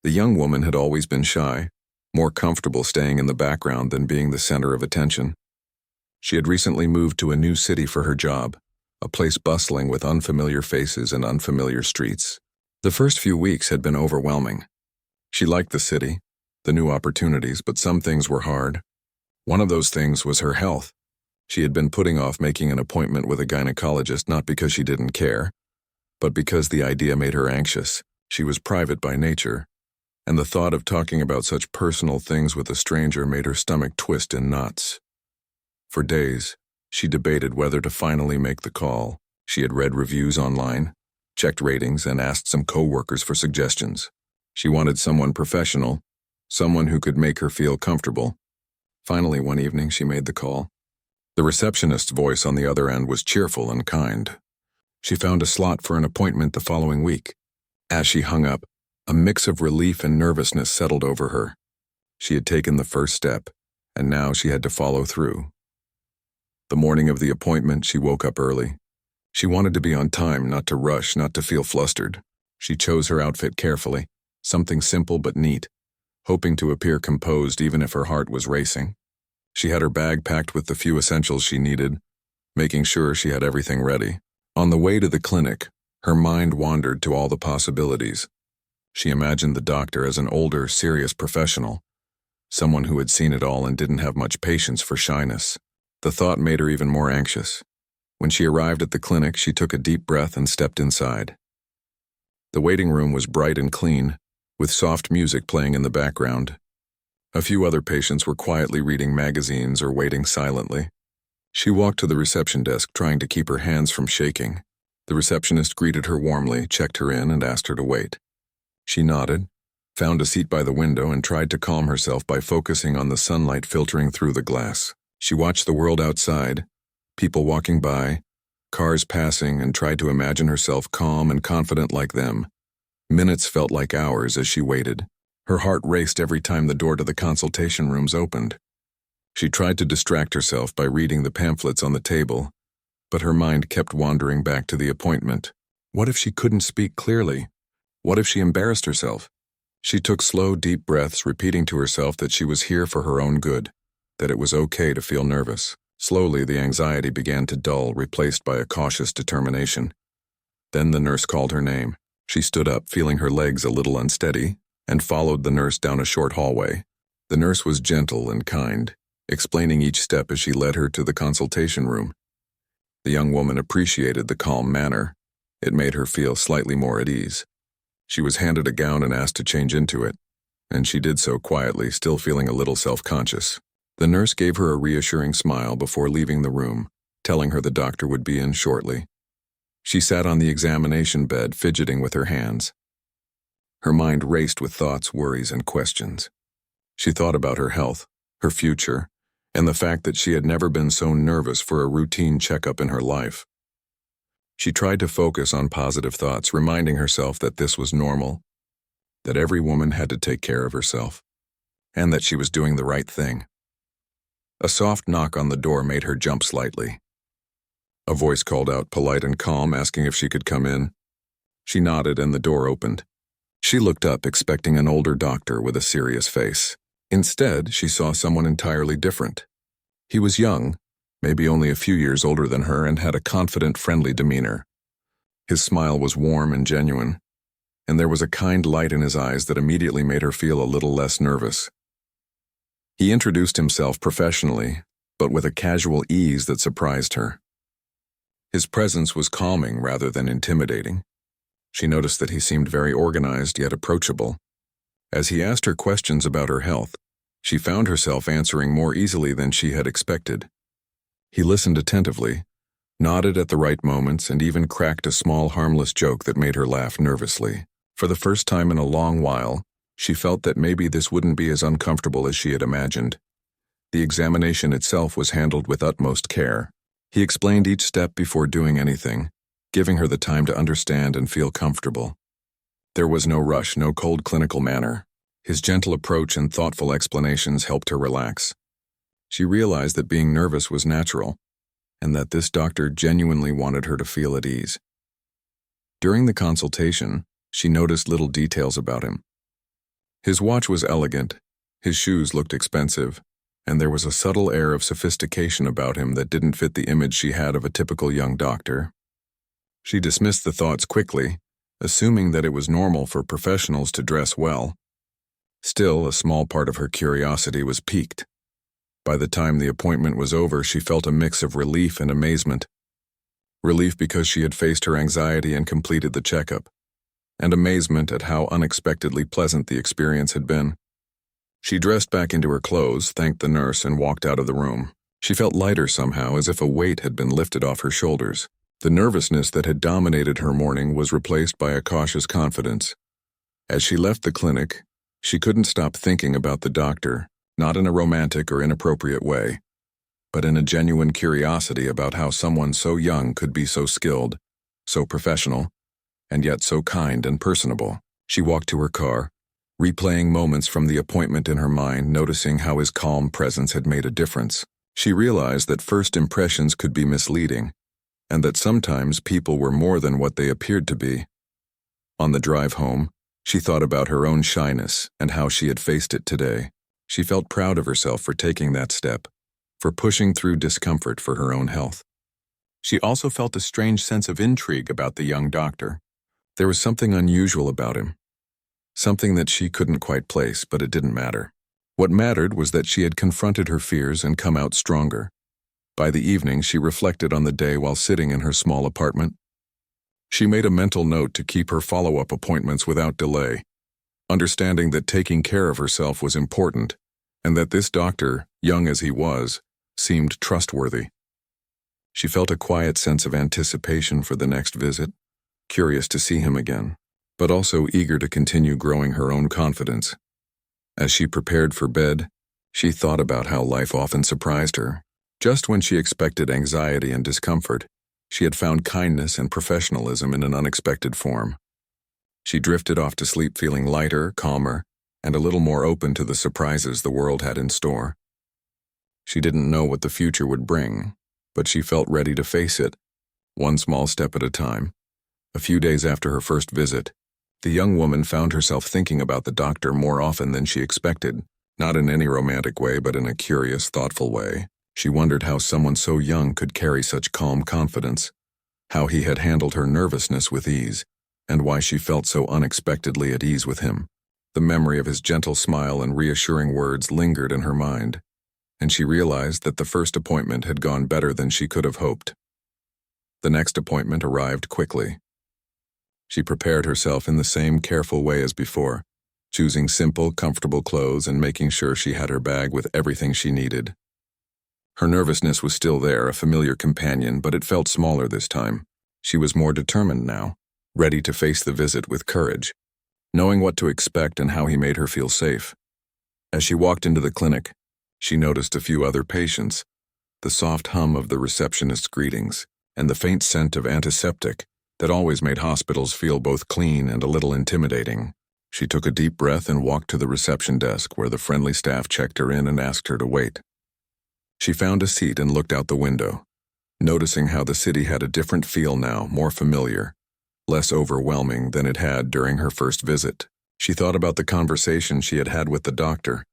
The young woman had always been shy, more comfortable staying in the background than being the center of attention. She had recently moved to a new city for her job, a place bustling with unfamiliar faces and unfamiliar streets. The first few weeks had been overwhelming. She liked the city, the new opportunities, but some things were hard. One of those things was her health. She had been putting off making an appointment with a gynecologist not because she didn't care, but because the idea made her anxious. She was private by nature, and the thought of talking about such personal things with a stranger made her stomach twist in knots. For days, she debated whether to finally make the call. She had read reviews online, checked ratings, and asked some coworkers for suggestions. She wanted someone professional, someone who could make her feel comfortable. Finally, one evening, she made the call. The receptionist's voice on the other end was cheerful and kind. She found a slot for an appointment the following week. As she hung up, a mix of relief and nervousness settled over her. She had taken the first step, and now she had to follow through. The morning of the appointment, she woke up early. She wanted to be on time, not to rush, not to feel flustered. She chose her outfit carefully, something simple but neat, hoping to appear composed even if her heart was racing. She had her bag packed with the few essentials she needed, making sure she had everything ready. On the way to the clinic, her mind wandered to all the possibilities. She imagined the doctor as an older, serious professional, someone who had seen it all and didn't have much patience for shyness. The thought made her even more anxious. When she arrived at the clinic, she took a deep breath and stepped inside. The waiting room was bright and clean, with soft music playing in the background. A few other patients were quietly reading magazines or waiting silently. She walked to the reception desk, trying to keep her hands from shaking. The receptionist greeted her warmly, checked her in, and asked her to wait. She nodded, found a seat by the window, and tried to calm herself by focusing on the sunlight filtering through the glass. She watched the world outside, people walking by, cars passing, and tried to imagine herself calm and confident like them. Minutes felt like hours as she waited. Her heart raced every time the door to the consultation rooms opened. She tried to distract herself by reading the pamphlets on the table, but her mind kept wandering back to the appointment. What if she couldn't speak clearly? What if she embarrassed herself? She took slow, deep breaths, repeating to herself that she was here for her own good, that it was okay to feel nervous. Slowly, the anxiety began to dull, replaced by a cautious determination. Then the nurse called her name. She stood up, feeling her legs a little unsteady, and followed the nurse down a short hallway. The nurse was gentle and kind, explaining each step as she led her to the consultation room. The young woman appreciated the calm manner. It made her feel slightly more at ease. She was handed a gown and asked to change into it, and she did so quietly, still feeling a little self-conscious. The nurse gave her a reassuring smile before leaving the room, telling her the doctor would be in shortly. She sat on the examination bed, fidgeting with her hands. Her mind raced with thoughts, worries, and questions. She thought about her health, her future, and the fact that she had never been so nervous for a routine checkup in her life. She tried to focus on positive thoughts, reminding herself that this was normal, that every woman had to take care of herself, and that she was doing the right thing. A soft knock on the door made her jump slightly. A voice called out, polite and calm, asking if she could come in. She nodded and the door opened. She looked up, expecting an older doctor with a serious face. Instead, she saw someone entirely different. He was young, maybe only a few years older than her, and had a confident, friendly demeanor. His smile was warm and genuine, and there was a kind light in his eyes that immediately made her feel a little less nervous. He introduced himself professionally, but with a casual ease that surprised her. His presence was calming rather than intimidating. She noticed that he seemed very organized yet approachable. As he asked her questions about her health, she found herself answering more easily than she had expected. He listened attentively, nodded at the right moments, and even cracked a small harmless joke that made her laugh nervously. For the first time in a long while, she felt that maybe this wouldn't be as uncomfortable as she had imagined. The examination itself was handled with utmost care. He explained each step before doing anything, giving her the time to understand and feel comfortable. There was no rush, no cold clinical manner. His gentle approach and thoughtful explanations helped her relax. She realized that being nervous was natural, and that this doctor genuinely wanted her to feel at ease. During the consultation, she noticed little details about him. His watch was elegant, his shoes looked expensive, and there was a subtle air of sophistication about him that didn't fit the image she had of a typical young doctor. She dismissed the thoughts quickly, assuming that it was normal for professionals to dress well. Still, a small part of her curiosity was piqued. By the time the appointment was over, she felt a mix of relief and amazement. Relief because she had faced her anxiety and completed the checkup, and amazement at how unexpectedly pleasant the experience had been. She dressed back into her clothes, thanked the nurse, and walked out of the room. She felt lighter somehow, as if a weight had been lifted off her shoulders. The nervousness that had dominated her morning was replaced by a cautious confidence. As she left the clinic, she couldn't stop thinking about the doctor, not in a romantic or inappropriate way, but in a genuine curiosity about how someone so young could be so skilled, so professional, and yet so kind and personable. She walked to her car, replaying moments from the appointment in her mind, noticing how his calm presence had made a difference. She realized that first impressions could be misleading, and that sometimes people were more than what they appeared to be. On the drive home, she thought about her own shyness and how she had faced it today. She felt proud of herself for taking that step, for pushing through discomfort for her own health. She also felt a strange sense of intrigue about the young doctor. There was something unusual about him, something that she couldn't quite place, but it didn't matter. What mattered was that she had confronted her fears and come out stronger. By the evening, she reflected on the day while sitting in her small apartment. She made a mental note to keep her follow-up appointments without delay, understanding that taking care of herself was important, and that this doctor, young as he was, seemed trustworthy. She felt a quiet sense of anticipation for the next visit, curious to see him again, but also eager to continue growing her own confidence. As she prepared for bed, she thought about how life often surprised her. Just when she expected anxiety and discomfort, she had found kindness and professionalism in an unexpected form. She drifted off to sleep feeling lighter, calmer, and a little more open to the surprises the world had in store. She didn't know what the future would bring, but she felt ready to face it, one small step at a time. A few days after her first visit, the young woman found herself thinking about the doctor more often than she expected, not in any romantic way, but in a curious, thoughtful way. She wondered how someone so young could carry such calm confidence, how he had handled her nervousness with ease, and why she felt so unexpectedly at ease with him. The memory of his gentle smile and reassuring words lingered in her mind, and she realized that the first appointment had gone better than she could have hoped. The next appointment arrived quickly. She prepared herself in the same careful way as before, choosing simple, comfortable clothes and making sure she had her bag with everything she needed. Her nervousness was still there, a familiar companion, but it felt smaller this time. She was more determined now, ready to face the visit with courage, knowing what to expect and how he made her feel safe. As she walked into the clinic, she noticed a few other patients, the soft hum of the receptionist's greetings, and the faint scent of antiseptic that always made hospitals feel both clean and a little intimidating. She took a deep breath and walked to the reception desk where the friendly staff checked her in and asked her to wait. She found a seat and looked out the window, noticing how the city had a different feel now, more familiar, less overwhelming than it had during her first visit. She thought about the conversation she had had with the doctor,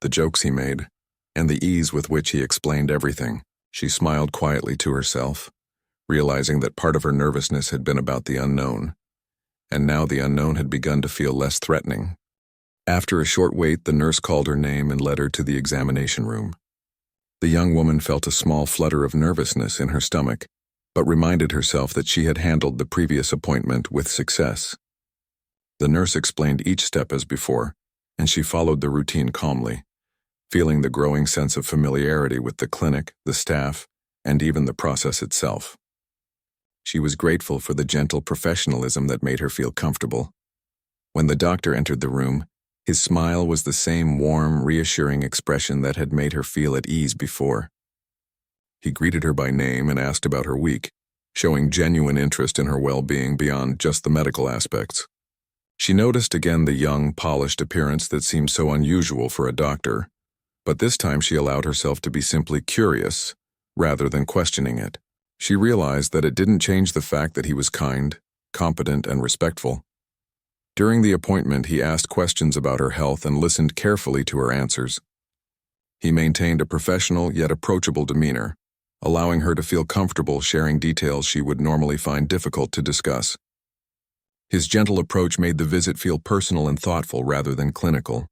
the jokes he made, and the ease with which he explained everything. She smiled quietly to herself, realizing that part of her nervousness had been about the unknown, and now the unknown had begun to feel less threatening. After a short wait, the nurse called her name and led her to the examination room. The young woman felt a small flutter of nervousness in her stomach, but reminded herself that she had handled the previous appointment with success. The nurse explained each step as before, and she followed the routine calmly, feeling the growing sense of familiarity with the clinic, the staff, and even the process itself. She was grateful for the gentle professionalism that made her feel comfortable. When the doctor entered the room, his smile was the same warm, reassuring expression that had made her feel at ease before. He greeted her by name and asked about her week, showing genuine interest in her well-being beyond just the medical aspects. She noticed again the young, polished appearance that seemed so unusual for a doctor, but this time she allowed herself to be simply curious, rather than questioning it. She realized that it didn't change the fact that he was kind, competent, and respectful. During the appointment, he asked questions about her health and listened carefully to her answers. He maintained a professional yet approachable demeanor, allowing her to feel comfortable sharing details she would normally find difficult to discuss. His gentle approach made the visit feel personal and thoughtful rather than clinical.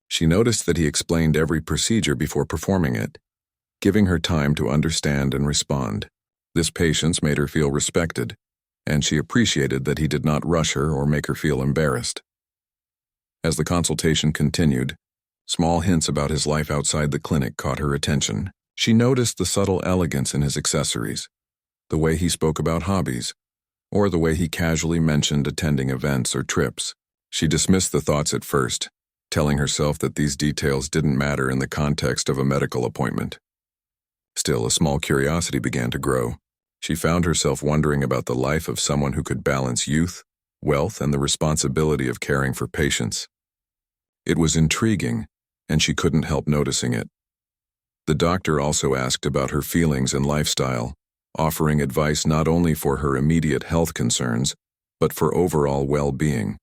She noticed that he explained every procedure before performing it, giving her time to understand and respond. This patience made her feel respected, and she appreciated that he did not rush her or make her feel embarrassed. As the consultation continued, small hints about his life outside the clinic caught her attention. She noticed the subtle elegance in his accessories, the way he spoke about hobbies, or the way he casually mentioned attending events or trips. She dismissed the thoughts at first, telling herself that these details didn't matter in the context of a medical appointment. Still, a small curiosity began to grow. She found herself wondering about the life of someone who could balance youth, wealth, and the responsibility of caring for patients. It was intriguing, and she couldn't help noticing it. The doctor also asked about her feelings and lifestyle, offering advice not only for her immediate health concerns, but for overall well-being.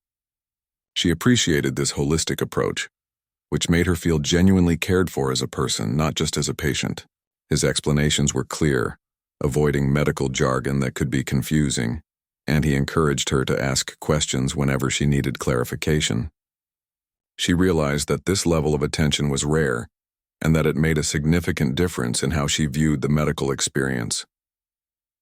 She appreciated this holistic approach, which made her feel genuinely cared for as a person, not just as a patient. His explanations were clear, avoiding medical jargon that could be confusing, and he encouraged her to ask questions whenever she needed clarification. She realized that this level of attention was rare, and that it made a significant difference in how she viewed the medical experience.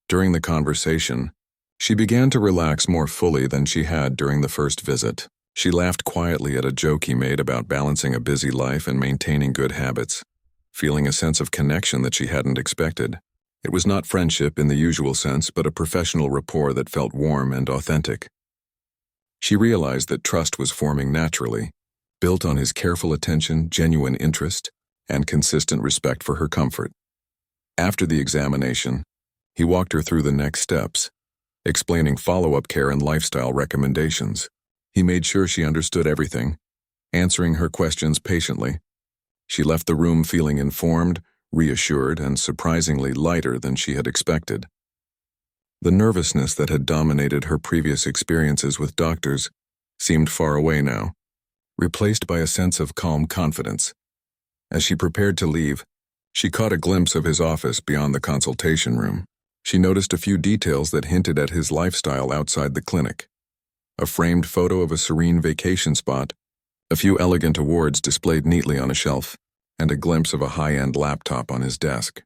During the conversation, she began to relax more fully than she had during the first visit. She laughed quietly at a joke he made about balancing a busy life and maintaining good habits, feeling a sense of connection that she hadn't expected. It was not friendship in the usual sense, but a professional rapport that felt warm and authentic. She realized that trust was forming naturally, built on his careful attention, genuine interest, and consistent respect for her comfort. After the examination, he walked her through the next steps, explaining follow-up care and lifestyle recommendations. He made sure she understood everything, answering her questions patiently. She left the room feeling informed, reassured, and surprisingly lighter than she had expected. The nervousness that had dominated her previous experiences with doctors seemed far away now, replaced by a sense of calm confidence. As she prepared to leave, she caught a glimpse of his office beyond the consultation room. She noticed a few details that hinted at his lifestyle outside the clinic. A framed photo of a serene vacation spot, a few elegant awards displayed neatly on a shelf, and a glimpse of a high-end laptop on his desk.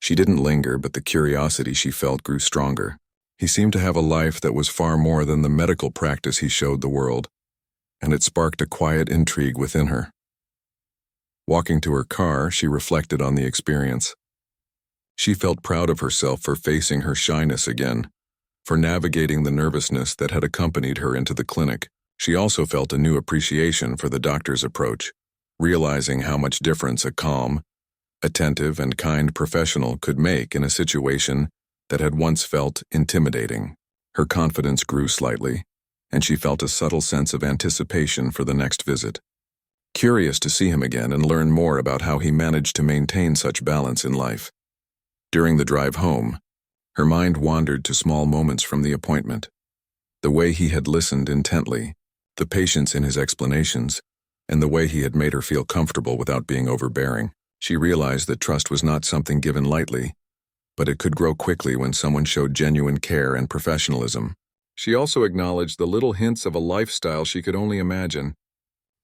She didn't linger, but the curiosity she felt grew stronger. He seemed to have a life that was far more than the medical practice he showed the world, and it sparked a quiet intrigue within her. Walking to her car, she reflected on the experience. She felt proud of herself for facing her shyness again, for navigating the nervousness that had accompanied her into the clinic. She also felt a new appreciation for the doctor's approach, realizing how much difference a calm, attentive, and kind professional could make in a situation that had once felt intimidating. Her confidence grew slightly, and she felt a subtle sense of anticipation for the next visit. Curious to see him again and learn more about how he managed to maintain such balance in life. During the drive home, her mind wandered to small moments from the appointment. The way he had listened intently, the patience in his explanations, and the way he had made her feel comfortable without being overbearing. She realized that trust was not something given lightly, but it could grow quickly when someone showed genuine care and professionalism. She also acknowledged the little hints of a lifestyle she could only imagine,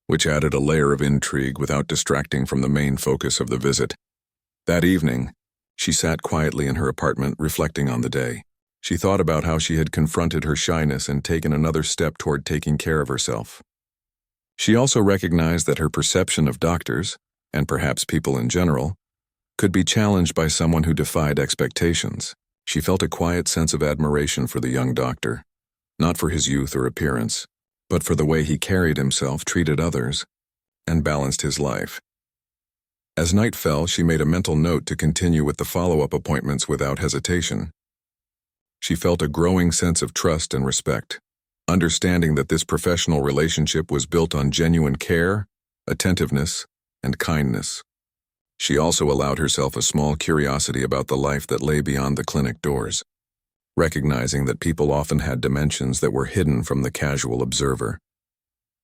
which added a layer of intrigue without distracting from the main focus of the visit. That evening, she sat quietly in her apartment reflecting on the day. She thought about how she had confronted her shyness and taken another step toward taking care of herself. She also recognized that her perception of doctors, and perhaps people in general, could be challenged by someone who defied expectations. She felt a quiet sense of admiration for the young doctor, not for his youth or appearance, but for the way he carried himself, treated others, and balanced his life. As night fell, she made a mental note to continue with the follow-up appointments without hesitation. She felt a growing sense of trust and respect, understanding that this professional relationship was built on genuine care, attentiveness, and kindness. She also allowed herself a small curiosity about the life that lay beyond the clinic doors. recognizing that people often had dimensions that were hidden from the casual observer.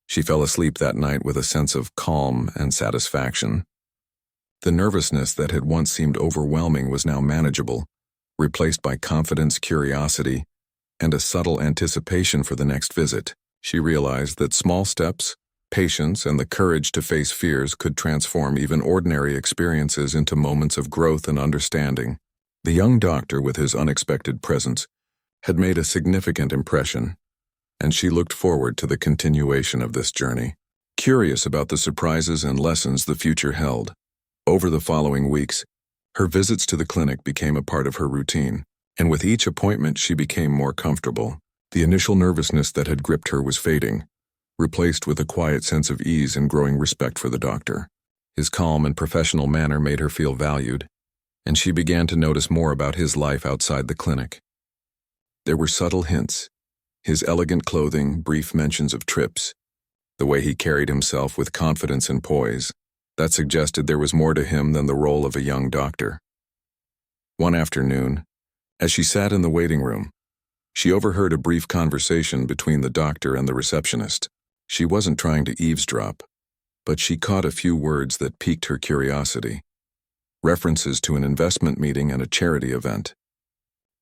She fell asleep that night with a sense of calm and satisfaction. The nervousness that had once seemed overwhelming was now manageable, replaced by confidence, curiosity, and a subtle anticipation for the next visit. She realized that small steps, patience, and the courage to face fears could transform even ordinary experiences into moments of growth and understanding. The young doctor, with his unexpected presence, had made a significant impression, and she looked forward to the continuation of this journey, curious about the surprises and lessons the future held. Over the following weeks, her visits to the clinic became a part of her routine, and with each appointment she became more comfortable. The initial nervousness that had gripped her was fading, replaced with a quiet sense of ease and growing respect for the doctor. His calm and professional manner made her feel valued, and she began to notice more about his life outside the clinic. There were subtle hints: his elegant clothing, brief mentions of trips, the way he carried himself with confidence and poise, that suggested there was more to him than the role of a young doctor. One afternoon, as she sat in the waiting room, she overheard a brief conversation between the doctor and the receptionist. She wasn't trying to eavesdrop, but she caught a few words that piqued her curiosity. References to an investment meeting and a charity event.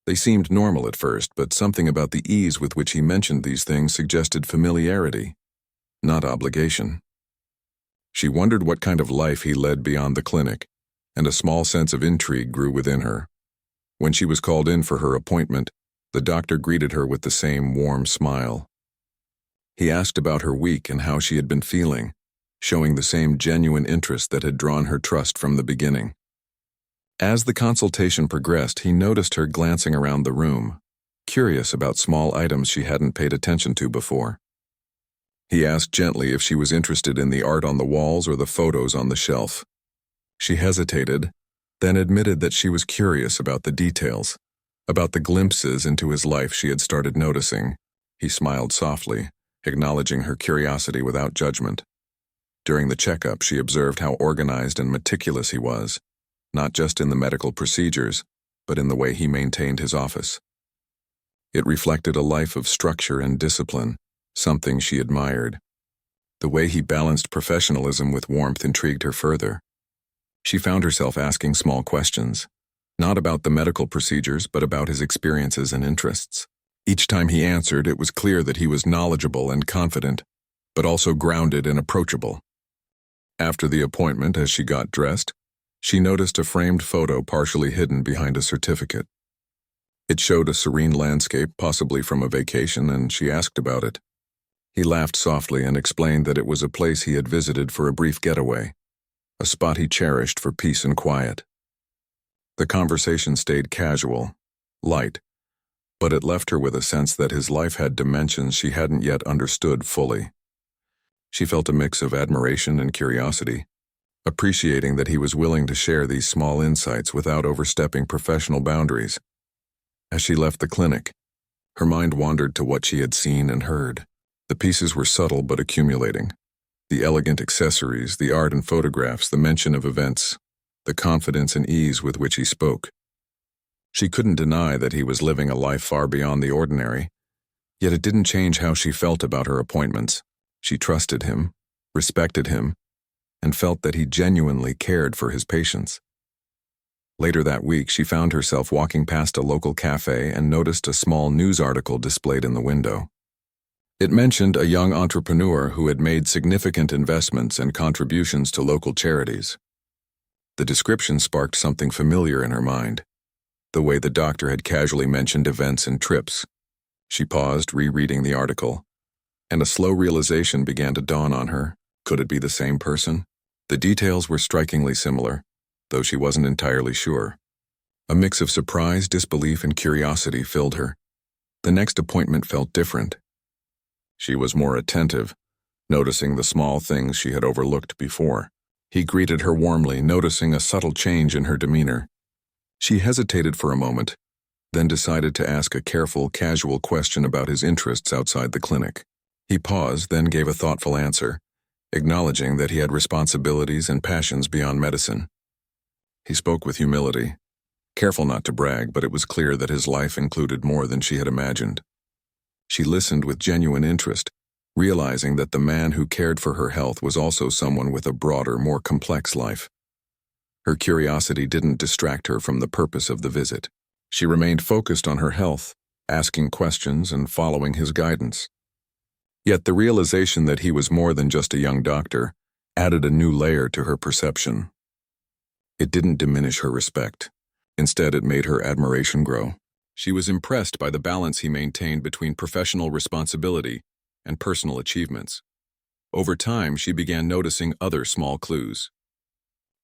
They seemed normal at first, but something about the ease with which he mentioned these things suggested familiarity, not obligation. She wondered what kind of life he led beyond the clinic, and a small sense of intrigue grew within her. When she was called in for her appointment, the doctor greeted her with the same warm smile. He asked about her week and how she had been feeling, showing the same genuine interest that had drawn her trust from the beginning. As the consultation progressed, he noticed her glancing around the room, curious about small items she hadn't paid attention to before. He asked gently if she was interested in the art on the walls or the photos on the shelf. She hesitated, then admitted that she was curious about the details, about the glimpses into his life she had started noticing. He smiled softly, acknowledging her curiosity without judgment. During the checkup, she observed how organized and meticulous he was, not just in the medical procedures, but in the way he maintained his office. It reflected a life of structure and discipline, something she admired. The way he balanced professionalism with warmth intrigued her further. She found herself asking small questions, not about the medical procedures, but about his experiences and interests. Each time he answered, it was clear that he was knowledgeable and confident, but also grounded and approachable. After the appointment, as she got dressed, she noticed a framed photo partially hidden behind a certificate. It showed a serene landscape, possibly from a vacation, and she asked about it. He laughed softly and explained that it was a place he had visited for a brief getaway, a spot he cherished for peace and quiet. The conversation stayed casual, light, but it left her with a sense that his life had dimensions she hadn't yet understood fully. She felt a mix of admiration and curiosity, appreciating that he was willing to share these small insights without overstepping professional boundaries. As she left the clinic, her mind wandered to what she had seen and heard. The pieces were subtle but accumulating. The elegant accessories, the art and photographs, the mention of events, the confidence and ease with which he spoke. She couldn't deny that he was living a life far beyond the ordinary, yet it didn't change how she felt about her appointments. She trusted him, respected him, and felt that he genuinely cared for his patients. Later that week, she found herself walking past a local cafe and noticed a small news article displayed in the window. It mentioned a young entrepreneur who had made significant investments and contributions to local charities. The description sparked something familiar in her mind, the way the doctor had casually mentioned events and trips. She paused, rereading the article, and a slow realization began to dawn on her. Could it be the same person? The details were strikingly similar, though she wasn't entirely sure. A mix of surprise, disbelief, and curiosity filled her. The next appointment felt different. She was more attentive, noticing the small things she had overlooked before. He greeted her warmly, noticing a subtle change in her demeanor. She hesitated for a moment, then decided to ask a careful, casual question about his interests outside the clinic. He paused, then gave a thoughtful answer, acknowledging that he had responsibilities and passions beyond medicine. He spoke with humility, Careful not to brag, but it was clear that his life included more than she had imagined. She listened with genuine interest, realizing that the man who cared for her health was also someone with a broader, more complex life. Her curiosity didn't distract her from the purpose of the visit. She remained focused on her health, asking questions and following his guidance. Yet the realization that he was more than just a young doctor added a new layer to her perception. It didn't diminish her respect. Instead, it made her admiration grow. She was impressed by the balance he maintained between professional responsibility and personal achievements. Over time, she began noticing other small clues.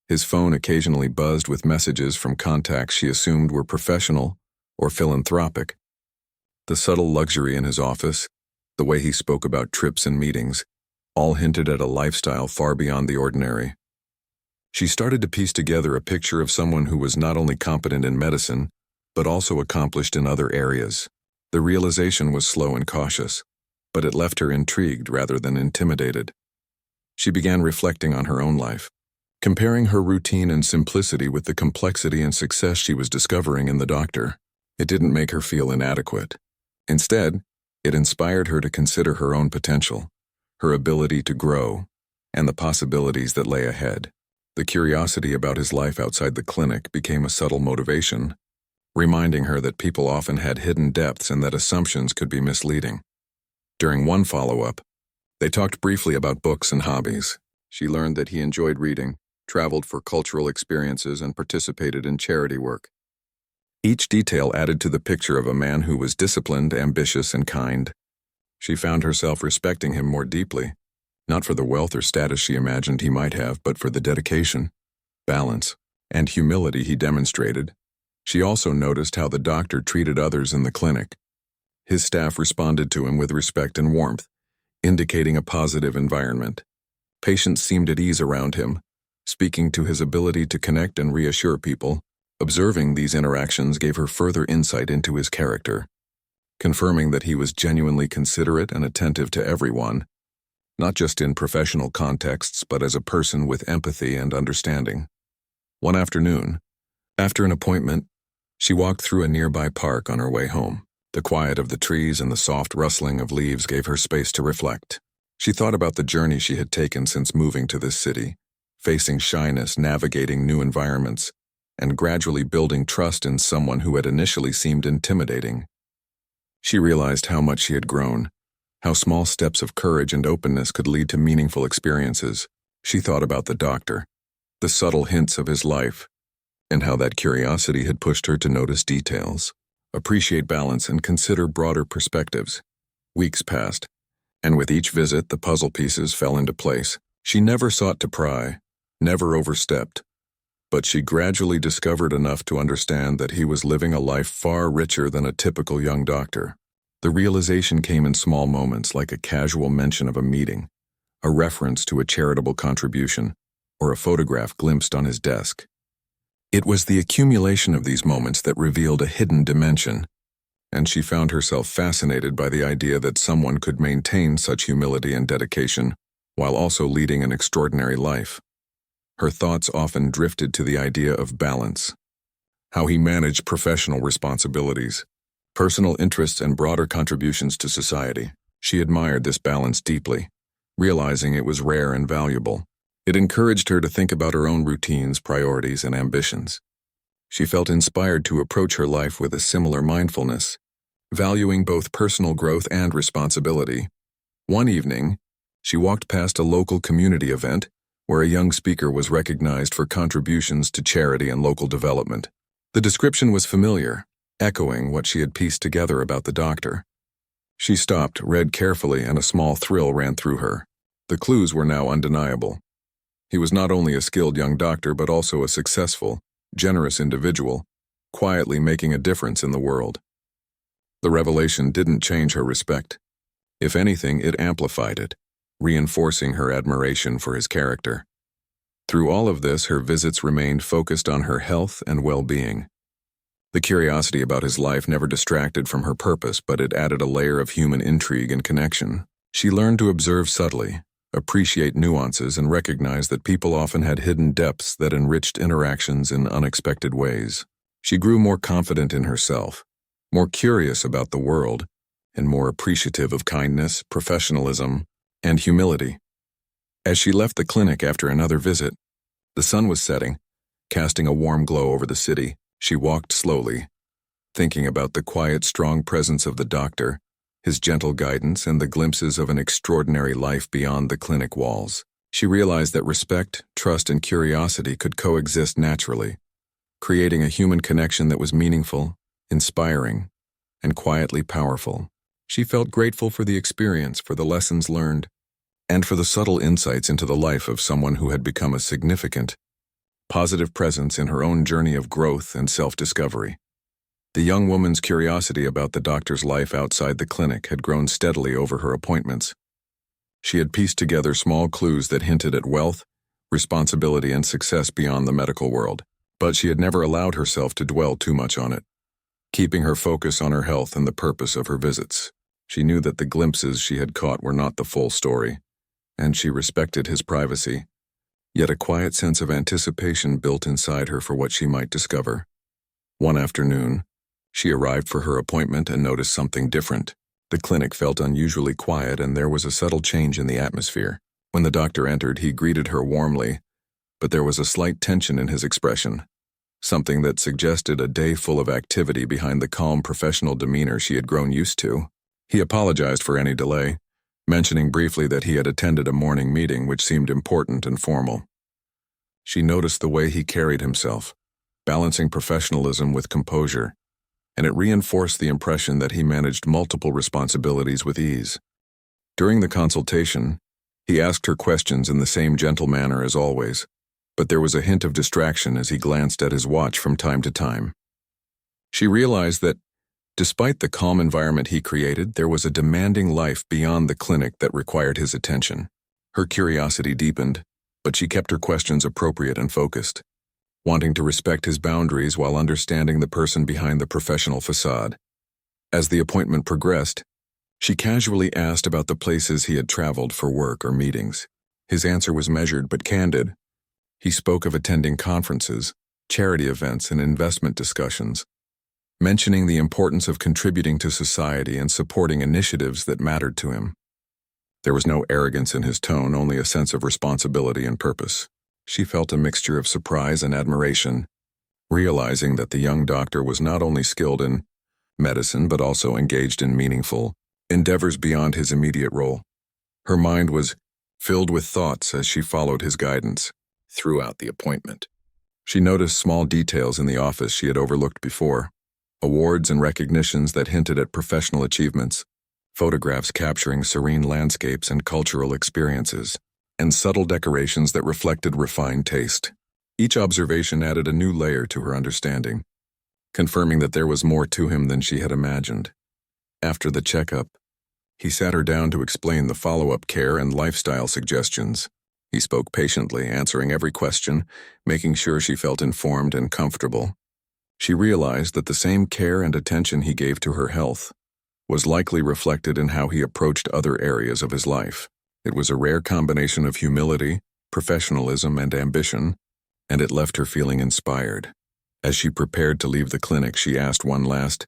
His phone occasionally buzzed with messages from contacts she assumed were professional or philanthropic. The subtle luxury in his office, the way he spoke about trips and meetings, all hinted at a lifestyle far beyond the ordinary. She started to piece together a picture of someone who was not only competent in medicine, but also accomplished in other areas. The realization was slow and cautious, but it left her intrigued rather than intimidated. She began reflecting on her own life, comparing her routine and simplicity with the complexity and success she was discovering in the doctor. It didn't make her feel inadequate. Instead, it inspired her to consider her own potential, her ability to grow, and the possibilities that lay ahead. The curiosity about his life outside the clinic became a subtle motivation, reminding her that people often had hidden depths and that assumptions could be misleading. During one follow-up, they talked briefly about books and hobbies. She learned that he enjoyed reading, traveled for cultural experiences, and participated in charity work. Each detail added to the picture of a man who was disciplined, ambitious, and kind. She found herself respecting him more deeply, not for the wealth or status she imagined he might have, but for the dedication, balance, and humility he demonstrated. She also noticed how the doctor treated others in the clinic. His staff responded to him with respect and warmth, indicating a positive environment. Patients seemed at ease around him, speaking to his ability to connect and reassure people. Observing these interactions gave her further insight into his character, confirming that he was genuinely considerate and attentive to everyone, not just in professional contexts, but as a person with empathy and understanding. One afternoon, after an appointment, she walked through a nearby park on her way home. The quiet of the trees and the soft rustling of leaves gave her space to reflect. She thought about the journey she had taken since moving to this city, facing shyness, navigating new environments, and gradually building trust in someone who had initially seemed intimidating. She realized how much she had grown, how small steps of courage and openness could lead to meaningful experiences. She thought about the doctor, the subtle hints of his life, and how that curiosity had pushed her to notice details, appreciate balance, and consider broader perspectives. Weeks passed, and with each visit the puzzle pieces fell into place. She never sought to pry, never overstepped, but she gradually discovered enough to understand that he was living a life far richer than a typical young doctor. The realization came in small moments, like a casual mention of a meeting, a reference to a charitable contribution, or a photograph glimpsed on his desk. It was the accumulation of these moments that revealed a hidden dimension, and she found herself fascinated by the idea that someone could maintain such humility and dedication while also leading an extraordinary life. Her thoughts often drifted to the idea of balance, how he managed professional responsibilities, personal interests, and broader contributions to society. She admired this balance deeply, realizing it was rare and valuable. It encouraged her to think about her own routines, priorities, and ambitions. She felt inspired to approach her life with a similar mindfulness, valuing both personal growth and responsibility. One evening, she walked past a local community event where a young speaker was recognized for contributions to charity and local development. The description was familiar, echoing what she had pieced together about the doctor. She stopped, read carefully, and a small thrill ran through her. The clues were now undeniable. He was not only a skilled young doctor, but also a successful, generous individual, quietly making a difference in the world. The revelation didn't change her respect. If anything, it amplified it, reinforcing her admiration for his character. Through all of this, her visits remained focused on her health and well-being. The curiosity about his life never distracted from her purpose, but it added a layer of human intrigue and connection. She learned to observe subtly, appreciate nuances, and recognize that people often had hidden depths that enriched interactions in unexpected ways. She grew more confident in herself, more curious about the world, and more appreciative of kindness, professionalism, and humility. As she left the clinic after another visit, the sun was setting, casting a warm glow over the city. She walked slowly, thinking about the quiet, strong presence of the doctor, his gentle guidance, and the glimpses of an extraordinary life beyond the clinic walls. She realized that respect, trust, and curiosity could coexist naturally, creating a human connection that was meaningful, inspiring, and quietly powerful. She felt grateful for the experience, for the lessons learned, and for the subtle insights into the life of someone who had become a significant, positive presence in her own journey of growth and self-discovery. The young woman's curiosity about the doctor's life outside the clinic had grown steadily over her appointments. She had pieced together small clues that hinted at wealth, responsibility, and success beyond the medical world, but she had never allowed herself to dwell too much on it, keeping her focus on her health and the purpose of her visits. She knew that the glimpses she had caught were not the full story, and she respected his privacy, yet a quiet sense of anticipation built inside her for what she might discover. One afternoon, she arrived for her appointment and noticed something different. The clinic felt unusually quiet, and there was a subtle change in the atmosphere. When the doctor entered, he greeted her warmly, but there was a slight tension in his expression, something that suggested a day full of activity behind the calm professional demeanor she had grown used to. He apologized for any delay, mentioning briefly that he had attended a morning meeting which seemed important and formal. She noticed the way he carried himself, balancing professionalism with composure, and it reinforced the impression that he managed multiple responsibilities with ease. During the consultation, he asked her questions in the same gentle manner as always, but there was a hint of distraction as he glanced at his watch from time to time. She realized that, despite the calm environment he created, there was a demanding life beyond the clinic that required his attention. Her curiosity deepened, but she kept her questions appropriate and focused, wanting to respect his boundaries while understanding the person behind the professional facade. As the appointment progressed, she casually asked about the places he had traveled for work or meetings. His answer was measured but candid. He spoke of attending conferences, charity events, and investment discussions, mentioning the importance of contributing to society and supporting initiatives that mattered to him. There was no arrogance in his tone, only a sense of responsibility and purpose. She felt a mixture of surprise and admiration, realizing that the young doctor was not only skilled in medicine but also engaged in meaningful endeavors beyond his immediate role. Her mind was filled with thoughts as she followed his guidance throughout the appointment. She noticed small details in the office she had overlooked before, awards and recognitions that hinted at professional achievements, photographs capturing serene landscapes and cultural experiences, and subtle decorations that reflected refined taste. Each observation added a new layer to her understanding, confirming that there was more to him than she had imagined. After the checkup, he sat her down to explain the follow-up care and lifestyle suggestions. He spoke patiently, answering every question, making sure she felt informed and comfortable. She realized that the same care and attention he gave to her health was likely reflected in how he approached other areas of his life. It was a rare combination of humility, professionalism, and ambition, and it left her feeling inspired. As she prepared to leave the clinic, she asked one last,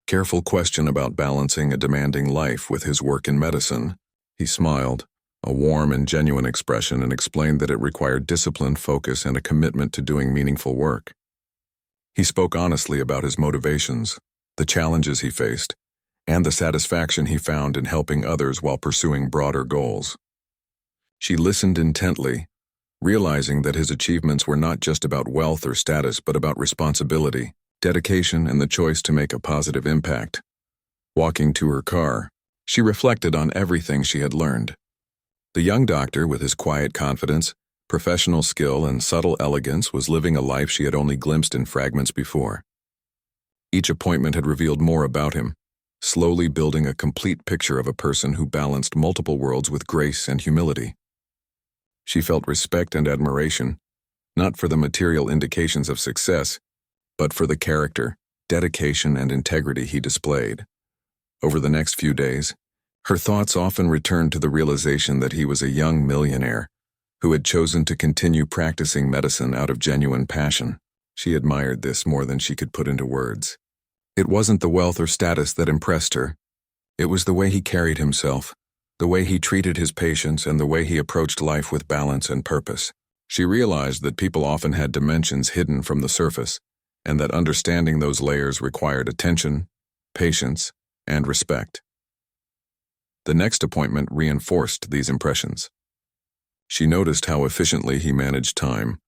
careful question about balancing a demanding life with his work in medicine. He smiled, a warm and genuine expression, and explained that it required discipline, focus, and a commitment to doing meaningful work. He spoke honestly about his motivations, the challenges he faced, and the satisfaction he found in helping others while pursuing broader goals. She listened intently, realizing that his achievements were not just about wealth or status but about responsibility, dedication, and the choice to make a positive impact. Walking to her car, she reflected on everything she had learned. The young doctor, with his quiet confidence, professional skill, and subtle elegance, was living a life she had only glimpsed in fragments before. Each appointment had revealed more about him, slowly building a complete picture of a person who balanced multiple worlds with grace and humility. She felt respect and admiration, not for the material indications of success, but for the character, dedication, and integrity he displayed. Over the next few days, her thoughts often returned to the realization that he was a young millionaire who had chosen to continue practicing medicine out of genuine passion. She admired this more than she could put into words. It wasn't the wealth or status that impressed her. It was the way he carried himself, the way he treated his patients, and the way he approached life with balance and purpose. She realized that people often had dimensions hidden from the surface, and that understanding those layers required attention, patience, and respect. The next appointment reinforced these impressions. She noticed how efficiently he managed time,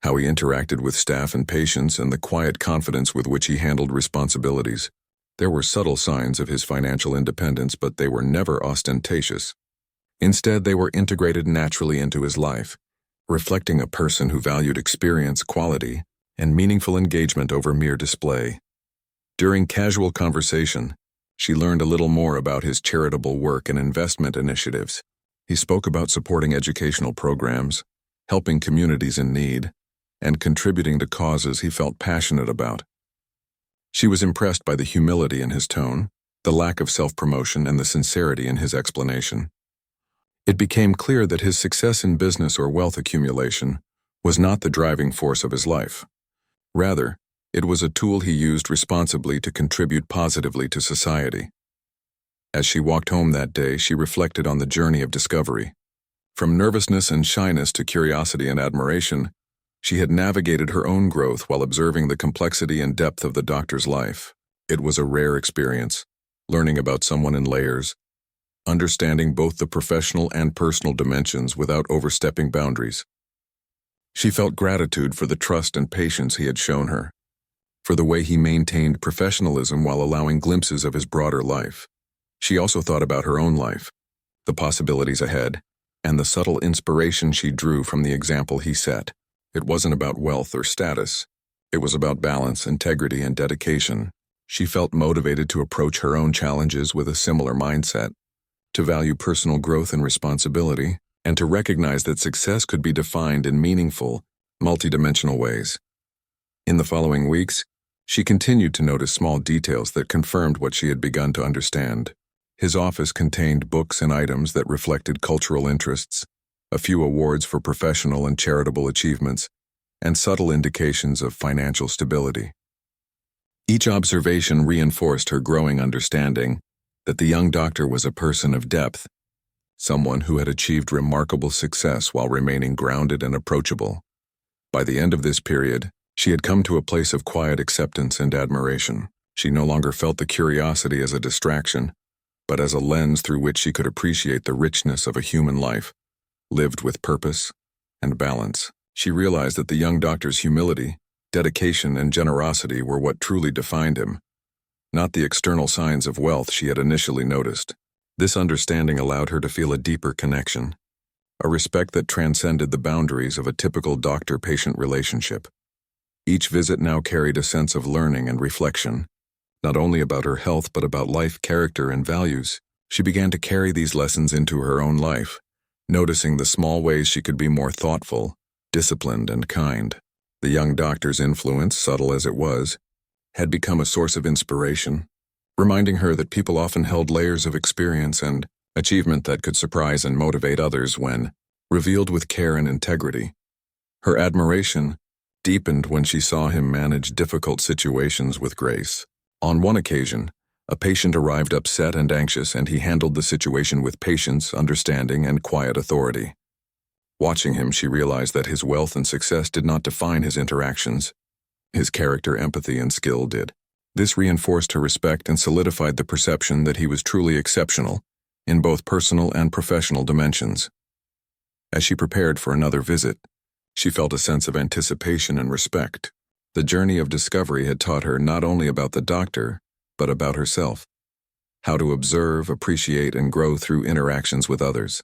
how he interacted with staff and patients, and the quiet confidence with which he handled responsibilities. There were subtle signs of his financial independence, but they were never ostentatious. Instead, they were integrated naturally into his life, reflecting a person who valued experience, quality, and meaningful engagement over mere display. During casual conversation, she learned a little more about his charitable work and investment initiatives. He spoke about supporting educational programs, helping communities in need, and contributing to causes he felt passionate about. She was impressed by the humility in his tone, the lack of self-promotion, and the sincerity in his explanation. It became clear that his success in business or wealth accumulation was not the driving force of his life. Rather, it was a tool he used responsibly to contribute positively to society. As she walked home that day, she reflected on the journey of discovery. From nervousness and shyness to curiosity and admiration, she had navigated her own growth while observing the complexity and depth of the doctor's life. It was a rare experience, learning about someone in layers, understanding both the professional and personal dimensions without overstepping boundaries. She felt gratitude for the trust and patience he had shown her, for the way he maintained professionalism while allowing glimpses of his broader life. She also thought about her own life, the possibilities ahead, and the subtle inspiration she drew from the example he set. It wasn't about wealth or status. It was about balance, integrity, and dedication. She felt motivated to approach her own challenges with a similar mindset, to value personal growth and responsibility, and to recognize that success could be defined in meaningful, multidimensional ways. In the following weeks, she continued to notice small details that confirmed what she had begun to understand. His office contained books and items that reflected cultural interests, a few awards for professional and charitable achievements, and subtle indications of financial stability. Each observation reinforced her growing understanding that the young doctor was a person of depth, someone who had achieved remarkable success while remaining grounded and approachable. By the end of this period, she had come to a place of quiet acceptance and admiration. She no longer felt the curiosity as a distraction, but as a lens through which she could appreciate the richness of a human life, lived with purpose and balance. She realized that the young doctor's humility, dedication, and generosity were what truly defined him, not the external signs of wealth she had initially noticed. This understanding allowed her to feel a deeper connection, a respect that transcended the boundaries of a typical doctor-patient relationship. Each visit now carried a sense of learning and reflection, not only about her health but about life, character, and values. She began to carry these lessons into her own life, noticing the small ways she could be more thoughtful, disciplined, and kind. The young doctor's influence, subtle as it was, had become a source of inspiration, reminding her that people often held layers of experience and achievement that could surprise and motivate others when revealed with care and integrity. Her admiration deepened when she saw him manage difficult situations with grace. On one occasion, a patient arrived upset and anxious, and he handled the situation with patience, understanding, and quiet authority. Watching him, she realized that his wealth and success did not define his interactions. His character, empathy, and skill did. This reinforced her respect and solidified the perception that he was truly exceptional in both personal and professional dimensions. As she prepared for another visit, she felt a sense of anticipation and respect. The journey of discovery had taught her not only about the doctor, but about herself, how to observe, appreciate, and grow through interactions with others.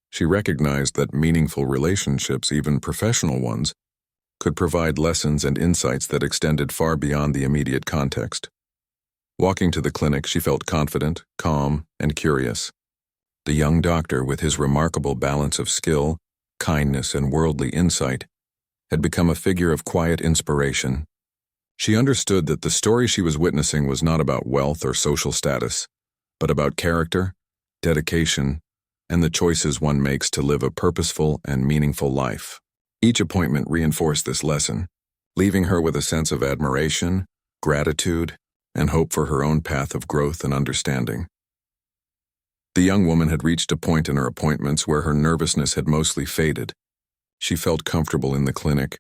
She recognized that meaningful relationships, even professional ones, could provide lessons and insights that extended far beyond the immediate context. Walking to the clinic, she felt confident, calm, and curious. The young doctor, with his remarkable balance of skill, kindness, and worldly insight, had become a figure of quiet inspiration. She understood that the story she was witnessing was not about wealth or social status, but about character, dedication, and the choices one makes to live a purposeful and meaningful life. Each appointment reinforced this lesson. leaving her with a sense of admiration, gratitude, and hope for her own path of growth and understanding. The young woman had reached a point in her appointments where her nervousness had mostly faded. She felt comfortable in the clinic,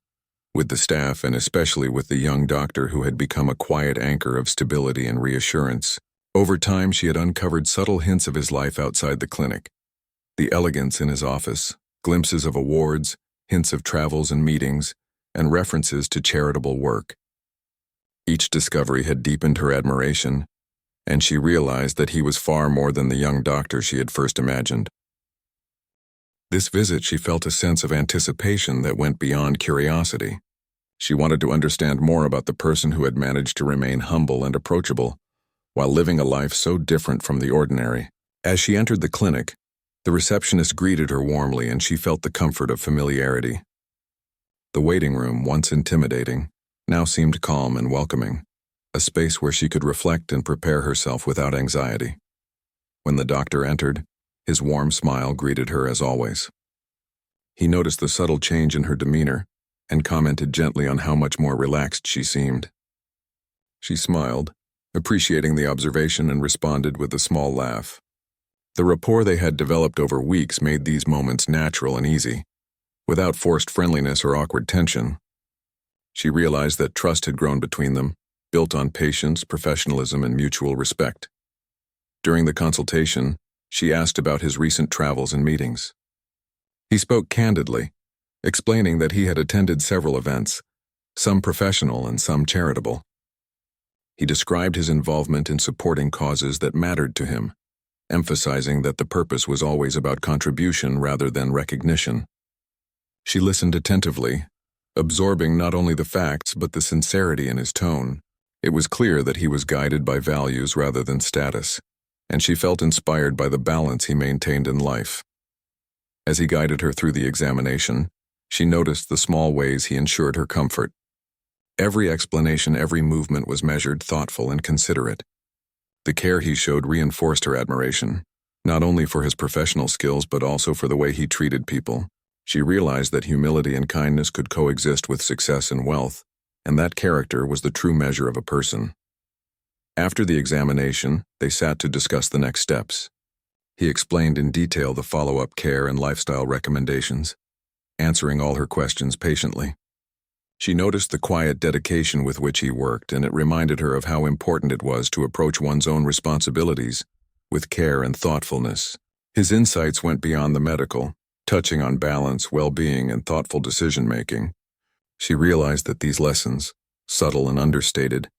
with the staff and especially with the young doctor who had become a quiet anchor of stability and reassurance. Over time, she had uncovered subtle hints of his life outside the clinic. The elegance in his office, glimpses of awards, hints of travels and meetings, and references to charitable work. Each discovery had deepened her admiration, and she realized that he was far more than the young doctor she had first imagined. This visit, she felt a sense of anticipation that went beyond curiosity. She wanted to understand more about the person who had managed to remain humble and approachable, while living a life so different from the ordinary. As she entered the clinic, the receptionist greeted her warmly, and she felt the comfort of familiarity. The waiting room, once intimidating, now seemed calm and welcoming, a space where she could reflect and prepare herself without anxiety. When the doctor entered, his warm smile greeted her as always. He noticed the subtle change in her demeanor and commented gently on how much more relaxed she seemed. She smiled, appreciating the observation, and responded with a small laugh. The rapport they had developed over weeks made these moments natural and easy, without forced friendliness or awkward tension. She realized that trust had grown between them, built on patience, professionalism, and mutual respect. During the consultation, she asked about his recent travels and meetings. He spoke candidly, explaining that he had attended several events, some professional and some charitable. He described his involvement in supporting causes that mattered to him, emphasizing that the purpose was always about contribution rather than recognition. She listened attentively, absorbing not only the facts but the sincerity in his tone. It was clear that he was guided by values rather than status, and she felt inspired by the balance he maintained in life. As he guided her through the examination, she noticed the small ways he ensured her comfort. Every explanation, every movement was measured, thoughtful, and considerate. The care he showed reinforced her admiration, not only for his professional skills but also for the way he treated people. She realized that humility and kindness could coexist with success and wealth, and that character was the true measure of a person. After the examination, they sat to discuss the next steps. He explained in detail the follow-up care and lifestyle recommendations, answering all her questions patiently. She noticed the quiet dedication with which he worked, and it reminded her of how important it was to approach one's own responsibilities with care and thoughtfulness. His insights went beyond the medical, touching on balance, well-being, and thoughtful decision-making. She realized that these lessons, subtle and understated,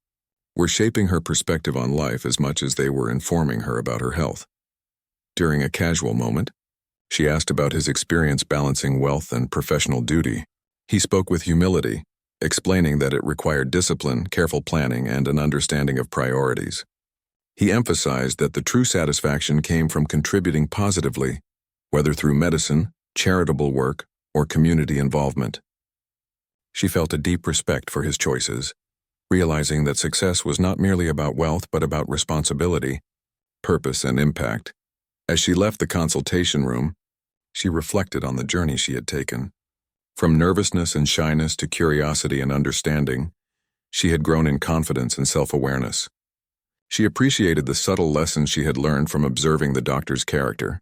were shaping her perspective on life as much as they were informing her about her health. During a casual moment, she asked about his experience balancing wealth and professional duty. He spoke with humility, explaining that it required discipline, careful planning, and an understanding of priorities. He emphasized that the true satisfaction came from contributing positively, whether through medicine, charitable work, or community involvement. She felt a deep respect for his choices, realizing that success was not merely about wealth but about responsibility, purpose, and impact. As she left the consultation room, she reflected on the journey she had taken. From nervousness and shyness to curiosity and understanding, she had grown in confidence and self-awareness. She appreciated the subtle lessons she had learned from observing the doctor's character,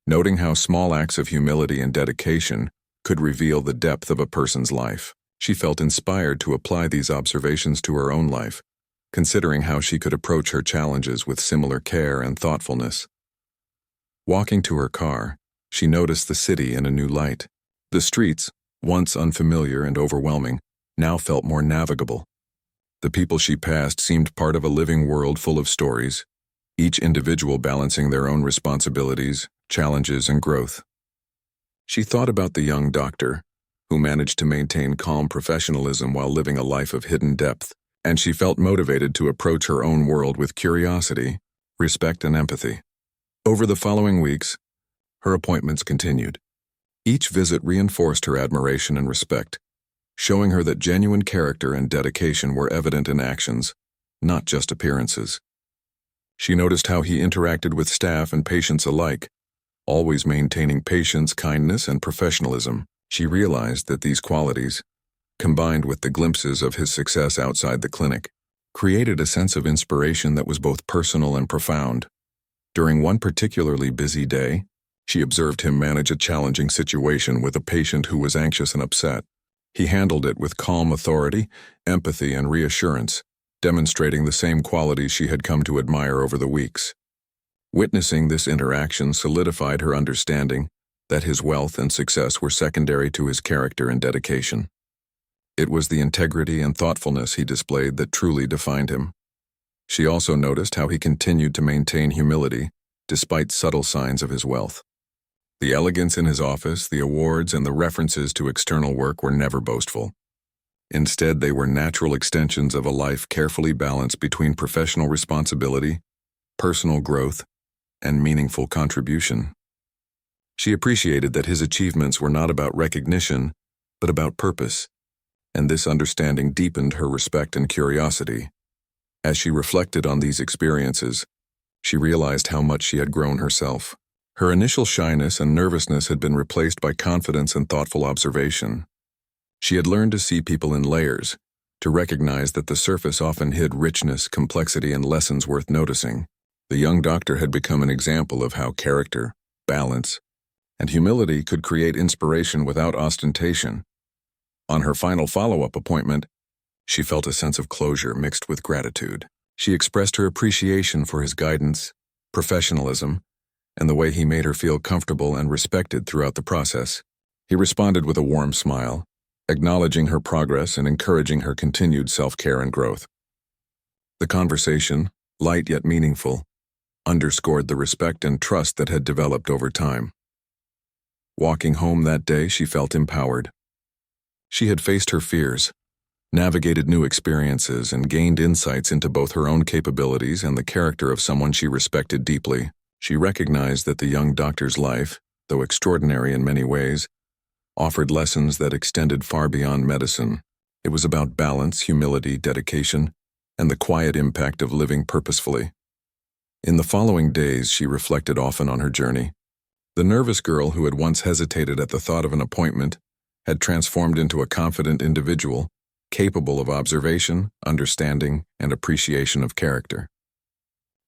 noting how small acts of humility and dedication could reveal the depth of a person's life. She felt inspired to apply these observations to her own life, considering how she could approach her challenges with similar care and thoughtfulness. Walking to her car, she noticed the city in a new light. The streets, once unfamiliar and overwhelming, now felt more navigable. The people she passed seemed part of a living world full of stories, each individual balancing their own responsibilities, challenges, and growth. She thought about the young doctor, who managed to maintain calm professionalism while living a life of hidden depth, and she felt motivated to approach her own world with curiosity, respect, and empathy. Over the following weeks, her appointments continued. Each visit reinforced her admiration and respect, showing her that genuine character and dedication were evident in actions, not just appearances. She noticed how he interacted with staff and patients alike, always maintaining patience, kindness, and professionalism. She realized that these qualities, combined with the glimpses of his success outside the clinic, created a sense of inspiration that was both personal and profound. During one particularly busy day, she observed him manage a challenging situation with a patient who was anxious and upset. He handled it with calm authority, empathy, and reassurance, demonstrating the same qualities she had come to admire over the weeks. Witnessing this interaction solidified her understanding that his wealth and success were secondary to his character and dedication. It was the integrity and thoughtfulness he displayed that truly defined him. She also noticed how he continued to maintain humility despite subtle signs of his wealth. The elegance in his office, the awards, and the references to external work were never boastful. Instead, they were natural extensions of a life carefully balanced between professional responsibility, personal growth, and meaningful contribution. She appreciated that his achievements were not about recognition, but about purpose, and this understanding deepened her respect and curiosity. As she reflected on these experiences, she realized how much she had grown herself. Her initial shyness and nervousness had been replaced by confidence and thoughtful observation. She had learned to see people in layers, to recognize that the surface often hid richness, complexity, and lessons worth noticing. The young doctor had become an example of how character, balance, and humility could create inspiration without ostentation. On her final follow-up appointment, she felt a sense of closure mixed with gratitude. She expressed her appreciation for his guidance, professionalism, and the way he made her feel comfortable and respected throughout the process. He responded with a warm smile, acknowledging her progress and encouraging her continued self-care and growth. The conversation, light yet meaningful, underscored the respect and trust that had developed over time. Walking home that day, she felt empowered. She had faced her fears, navigated new experiences, and gained insights into both her own capabilities and the character of someone she respected deeply. She recognized that the young doctor's life, though extraordinary in many ways, offered lessons that extended far beyond medicine. It was about balance, humility, dedication, and the quiet impact of living purposefully. In the following days, she reflected often on her journey. The nervous girl who had once hesitated at the thought of an appointment had transformed into a confident individual, capable of observation, understanding, and appreciation of character.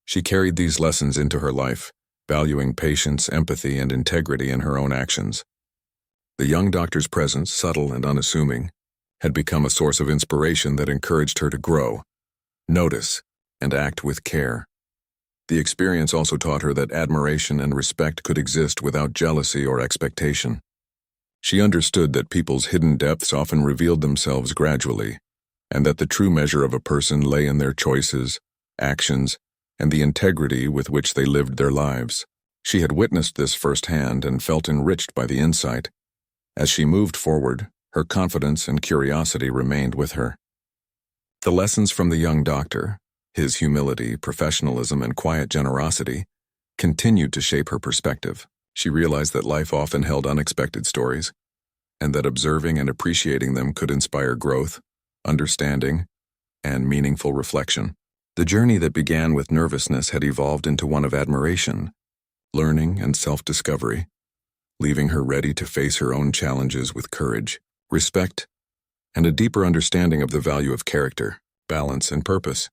She carried these lessons into her life, valuing patience, empathy, and integrity in her own actions. The young doctor's presence, subtle and unassuming, had become a source of inspiration that encouraged her to grow, notice, and act with care. The experience also taught her that admiration and respect could exist without jealousy or expectation. She understood that people's hidden depths often revealed themselves gradually, and that the true measure of a person lay in their choices, actions, and the integrity with which they lived their lives. She had witnessed this firsthand and felt enriched by the insight. As she moved forward, her confidence and curiosity remained with her. The lessons from the young doctor, his humility, professionalism, and quiet generosity, continued to shape her perspective. She realized that life often held unexpected stories, and that observing and appreciating them could inspire growth, understanding, and meaningful reflection. The journey that began with nervousness had evolved into one of admiration, learning, and self-discovery, leaving her ready to face her own challenges with courage, respect, and a deeper understanding of the value of character, balance, and purpose.